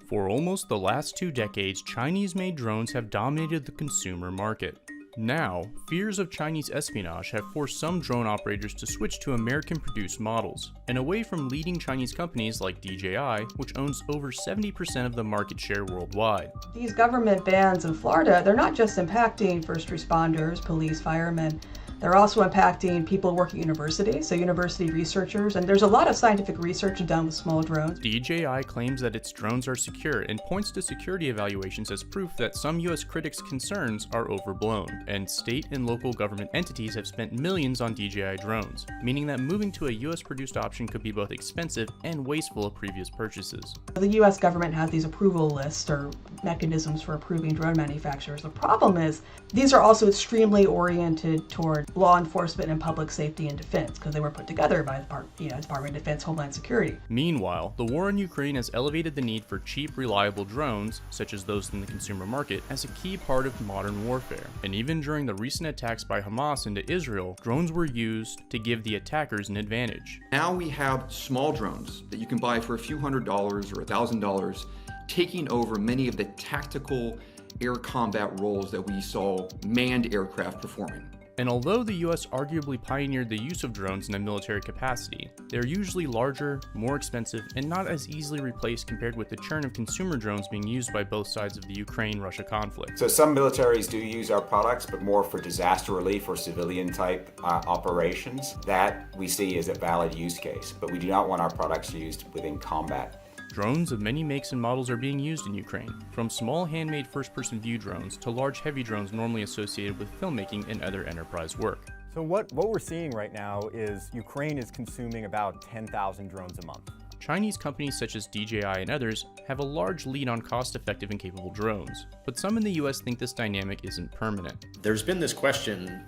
For almost the last 2 decades, Chinese-made drones have dominated the consumer market. Now, fears of Chinese espionage have forced some drone operators to switch to American-produced models, and away from leading Chinese companies like DJI, which owns over 70% of the market share worldwide. These government bans in Florida, they're not just impacting first responders, police, firemen, they're also impacting people working at universities, so university researchers, and there's a lot of scientific research done with small drones. DJI claims that its drones are secure and points to security evaluations as proof that some US critics' concerns are overblown, and state and local government entities have spent millions on DJI drones, meaning that moving to a US-produced option could be both expensive and wasteful of previous purchases. The US government has these approval lists or mechanisms for approving drone manufacturers. The problem is these are also extremely oriented toward law enforcement and public safety and defense because they were put together by the Department of Defense, Homeland Security. Meanwhile, the war in Ukraine has elevated the need for cheap, reliable drones, such as those in the consumer market, as a key part of modern warfare. And even during the recent attacks by Hamas into Israel, drones were used to give the attackers an advantage. Now we have small drones that you can buy for a few $100s or $1,000, taking over many of the tactical air combat roles that we saw manned aircraft performing. And although the US arguably pioneered the use of drones in a military capacity, they're usually larger, more expensive, and not as easily replaced compared with the churn of consumer drones being used by both sides of the Ukraine-Russia conflict. So some militaries do use our products, but more for disaster relief or civilian type operations. That we see as a valid use case, but we do not want our products used within combat. Drones of many makes and models are being used in Ukraine, from small handmade first-person view drones to large heavy drones normally associated with filmmaking and other enterprise work. So what we're seeing right now is Ukraine is consuming about 10,000 drones a month. Chinese companies such as DJI and others have a large lead on cost-effective and capable drones, but some in the US think this dynamic isn't permanent. There's been this question,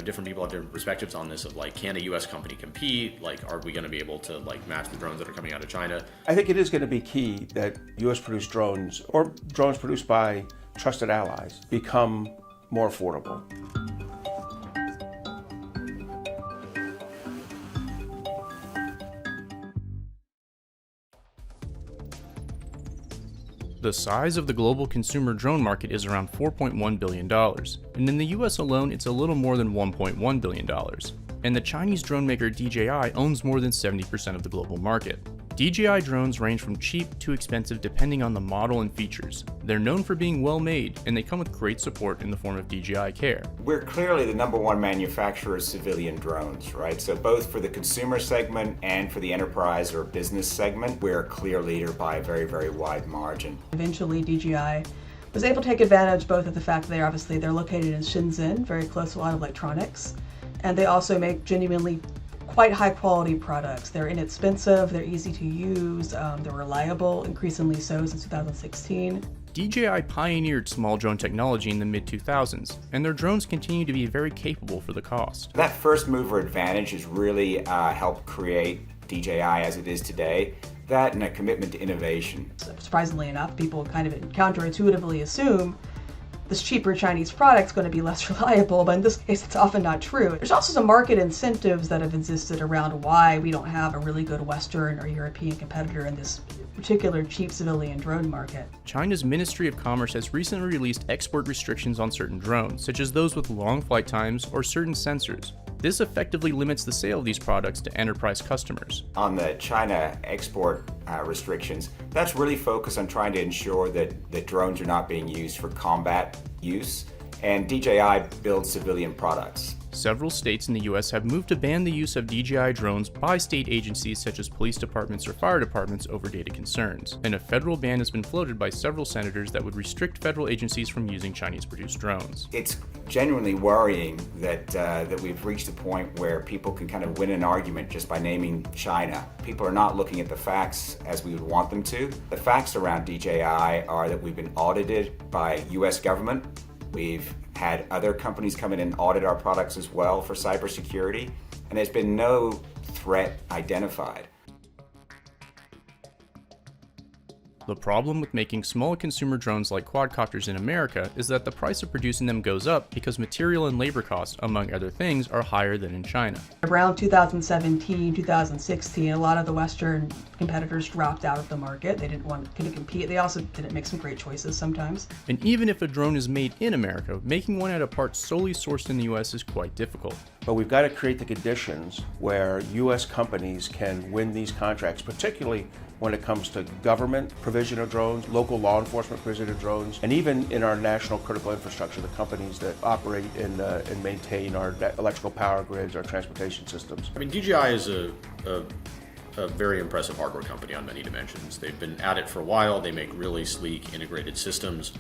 different people have different perspectives on this of like, can a US company compete? Like, are we gonna be able to like match the drones that are coming out of China? I think it is gonna be key that US produced drones or drones produced by trusted allies become more affordable. The size of the global consumer drone market is around $4.1 billion, and in the US alone it's a little more than $1.1 billion, and the Chinese drone maker DJI owns more than 70% of the global market. DJI drones range from cheap to expensive depending on the model and features. They're known for being well made, and they come with great support in the form of DJI Care. We're clearly the #1 manufacturer of civilian drones, right? So both for the consumer segment and for the enterprise or business segment, we're a clear leader by a very, very wide margin. Eventually, DJI was able to take advantage both of the fact that they're located in Shenzhen, very close to a lot of electronics, and they also make genuinely quite high quality products. They're inexpensive, they're easy to use, they're reliable, increasingly so since 2016. DJI pioneered small drone technology in the mid-2000s, and their drones continue to be very capable for the cost. That first mover advantage has really helped create DJI as it is today. That and a commitment to innovation. Surprisingly enough, people kind of counterintuitively assume this cheaper Chinese product's going to be less reliable, but in this case it's often not true. There's also some market incentives that have existed around why we don't have a really good Western or European competitor in this particular cheap civilian drone market. China's Ministry of Commerce has recently released export restrictions on certain drones, such as those with long flight times or certain sensors. This effectively limits the sale of these products to enterprise customers. On the China export restrictions, that's really focused on trying to ensure that drones are not being used for combat use, and DJI builds civilian products. Several states in the US have moved to ban the use of DJI drones by state agencies such as police departments or fire departments over data concerns, and a federal ban has been floated by several senators that would restrict federal agencies from using Chinese-produced drones. It's genuinely worrying that we've reached a point where people can kind of win an argument just by naming China. People are not looking at the facts as we would want them to. The facts around DJI are that we've been audited by US government. We've had other companies come in and audit our products as well for cybersecurity, and there's been no threat identified. The problem with making small consumer drones like quadcopters in America is that the price of producing them goes up because material and labor costs, among other things, are higher than in China. Around 2017, 2016, a lot of the Western competitors dropped out of the market. They didn't want to compete. They also didn't make some great choices sometimes. And even if a drone is made in America, making one out of parts solely sourced in the US is quite difficult. But we've got to create the conditions where U.S. companies can win these contracts, particularly when it comes to government provision of drones, local law enforcement provision of drones, and even in our national critical infrastructure, the companies that operate and maintain our electrical power grids, our transportation systems. I mean, DJI is a very impressive hardware company on many dimensions. They've been at it for a while. They make really sleek, integrated systems.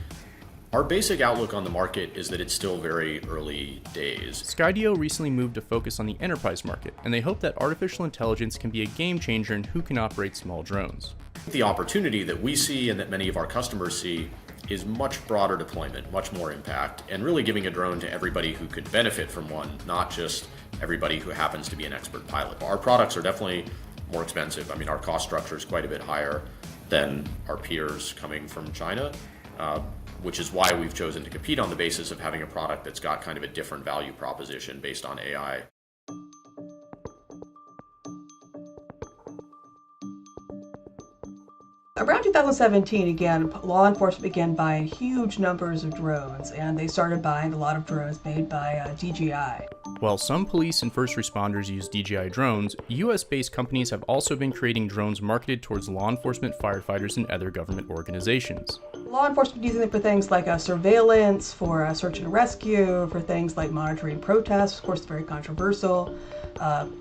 Our basic outlook on the market is that it's still very early days. Skydio recently moved to focus on the enterprise market, and they hope that artificial intelligence can be a game changer in who can operate small drones. The opportunity that we see and that many of our customers see is much broader deployment, much more impact, and really giving a drone to everybody who could benefit from one, not just everybody who happens to be an expert pilot. Our products are definitely more expensive. I mean, our cost structure is quite a bit higher than our peers coming from China. Which is why we've chosen to compete on the basis of having a product that's got kind of a different value proposition based on AI. Around 2017, again, law enforcement began buying huge numbers of drones, and they started buying a lot of drones made by DJI. While some police and first responders use DJI drones, US-based companies have also been creating drones marketed towards law enforcement, firefighters, and other government organizations. Law enforcement using them for things like surveillance, for search and rescue, for things like monitoring protests. Of course, it's very controversial.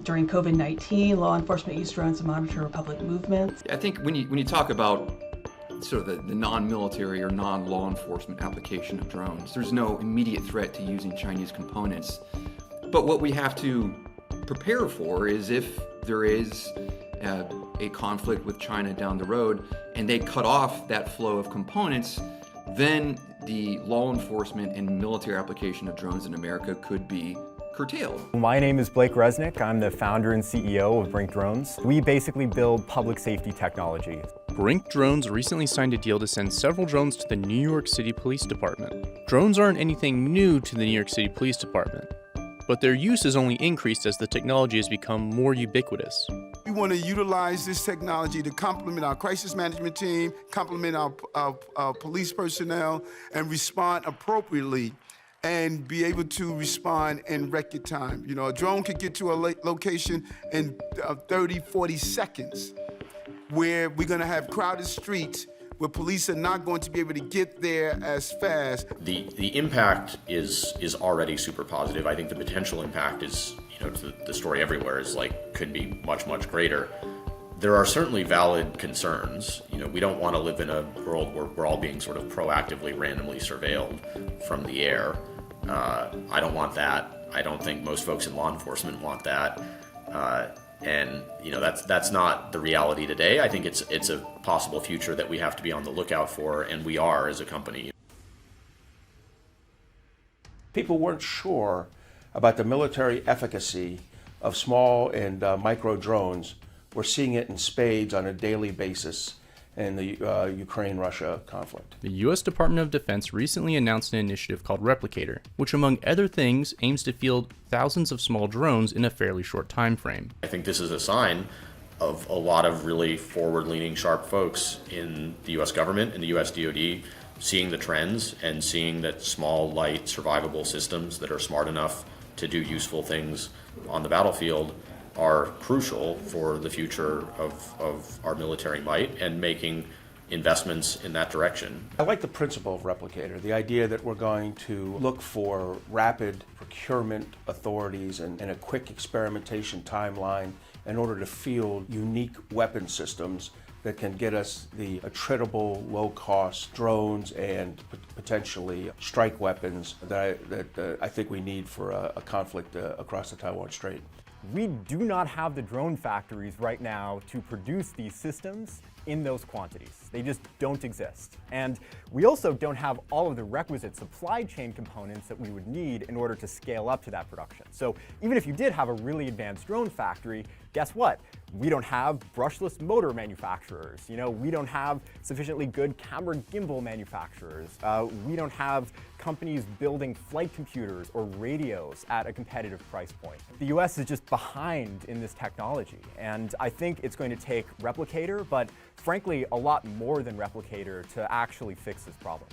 During COVID-19, law enforcement used drones to monitor public movements. I think when you talk about sort of the non-military or non-law enforcement application of drones, there's no immediate threat to using Chinese components. But what we have to prepare for is if there is a conflict with China down the road and they cut off that flow of components, then the law enforcement and military application of drones in America could be curtailed. My name is Blake Resnick. I'm the founder and CEO of Brink Drones. We basically build public safety technology. Brink Drones recently signed a deal to send several drones to the New York City Police Department. Drones aren't anything new to the New York City Police Department, but their use has only increased as the technology has become more ubiquitous. We want to utilize this technology to complement our crisis management team, complement our police personnel, and respond appropriately and be able to respond in record time. You know, a drone could get to a location in 30, 40 seconds, where we're going to have crowded streets where police are not going to be able to get there as fast. The impact is already super positive. I think the potential impact is, the story everywhere is could be much, much greater. There are certainly valid concerns. We don't want to live in a world where we're all being sort of proactively, randomly surveilled from the air. I don't want that. I don't think most folks in law enforcement want that. And that's not the reality today. I think it's a possible future that we have to be on the lookout for, and we are as a company. People weren't sure about the military efficacy of small and micro drones. We're seeing it in spades on a daily basis in the Ukraine-Russia conflict. The U.S. Department of Defense recently announced an initiative called Replicator, which among other things aims to field thousands of small drones in a fairly short time frame. I think this is a sign of a lot of really forward-leaning, sharp folks in the U.S. government and the U.S. DoD seeing the trends and seeing that small, light, survivable systems that are smart enough to do useful things on the battlefield are crucial for the future of our military might, and making investments in that direction. I like the principle of Replicator, the idea that we're going to look for rapid procurement authorities and a quick experimentation timeline in order to field unique weapon systems that can get us the attritable, low-cost drones and potentially strike weapons that I think we need for a conflict across the Taiwan Strait. We do not have the drone factories right now to produce these systems in those quantities. They just don't exist. And we also don't have all of the requisite supply chain components that we would need in order to scale up to that production. So even if you did have a really advanced drone factory, guess what? We don't have brushless motor manufacturers. We don't have sufficiently good camera gimbal manufacturers. We don't have companies building flight computers or radios at a competitive price point. The US is just behind in this technology, and I think it's going to take Replicator, but frankly, a lot more than Replicator to actually fix this problem.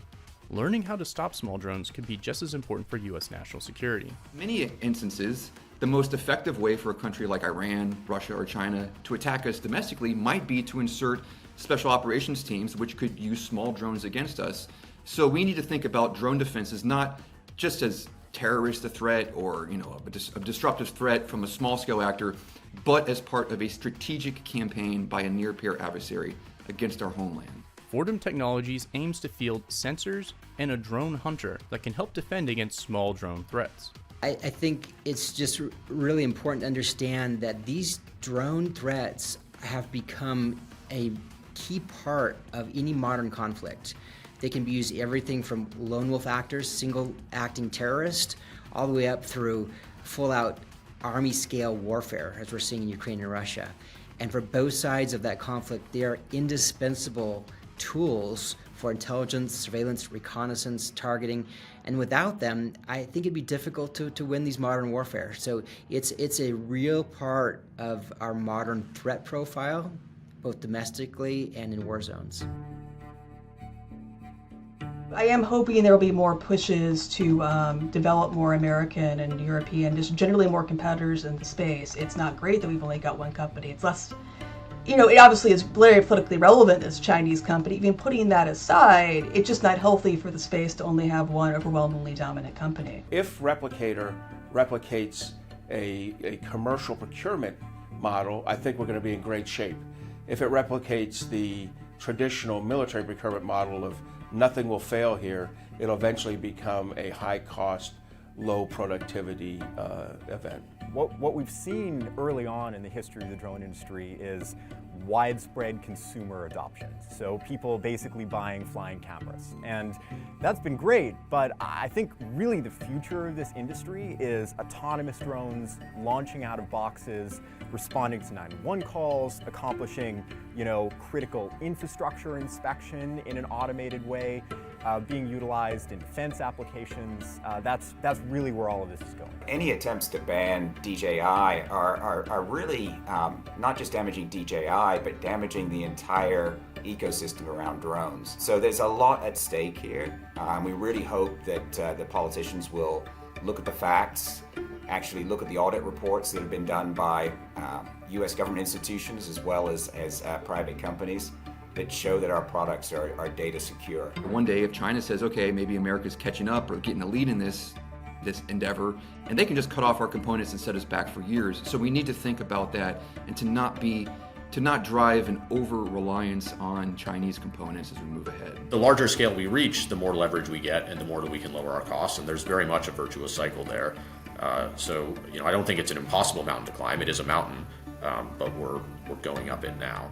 Learning how to stop small drones could be just as important for US national security. In many instances, the most effective way for a country like Iran, Russia, or China to attack us domestically might be to insert special operations teams which could use small drones against us. So we need to think about drone defenses not just as terrorist threat or a disruptive threat from a small-scale actor, but as part of a strategic campaign by a near-peer adversary against our homeland. Fordham Technologies aims to field sensors and a drone hunter that can help defend against small drone threats. I think it's just really important to understand that these drone threats have become a key part of any modern conflict. They can be used everything from lone wolf actors, single acting terrorists, all the way up through full-out army-scale warfare, as we're seeing in Ukraine and Russia. And for both sides of that conflict, they are indispensable tools for intelligence, surveillance, reconnaissance, targeting, and without them, I think it'd be difficult to win these modern warfare. So it's a real part of our modern threat profile, both domestically and in war zones. I am hoping there will be more pushes to develop more American and European, just generally more competitors in the space. It's not great that we've only got one company. It's less, it obviously is very politically relevant as a Chinese company. Even putting that aside, it's just not healthy for the space to only have one overwhelmingly dominant company. If Replicator replicates a commercial procurement model, I think we're going to be in great shape. If it replicates the traditional military procurement model of nothing will fail here, it'll eventually become a high-cost, low-productivity event. What we've seen early on in the history of the drone industry is widespread consumer adoption. So people basically buying flying cameras. And that's been great, but I think really the future of this industry is autonomous drones launching out of boxes, responding to 911 calls, accomplishing, critical infrastructure inspection in an automated way, being utilized in defense applications. That's really where all of this is going. Any attempts to ban DJI are really not just damaging DJI, but damaging the entire ecosystem around drones. So there's a lot at stake here. We really hope that the politicians will look at the facts, actually look at the audit reports that have been done by U.S. government institutions as well as private companies that show that our products are data secure. One day if China says, okay, maybe America's catching up or getting a lead in this endeavor, and they can just cut off our components and set us back for years. So we need to think about that and to not drive an over-reliance on Chinese components as we move ahead. The larger scale we reach, the more leverage we get and the more that we can lower our costs, and there's very much a virtuous cycle there. So I don't think it's an impossible mountain to climb. It is a mountain, but we're going up it now.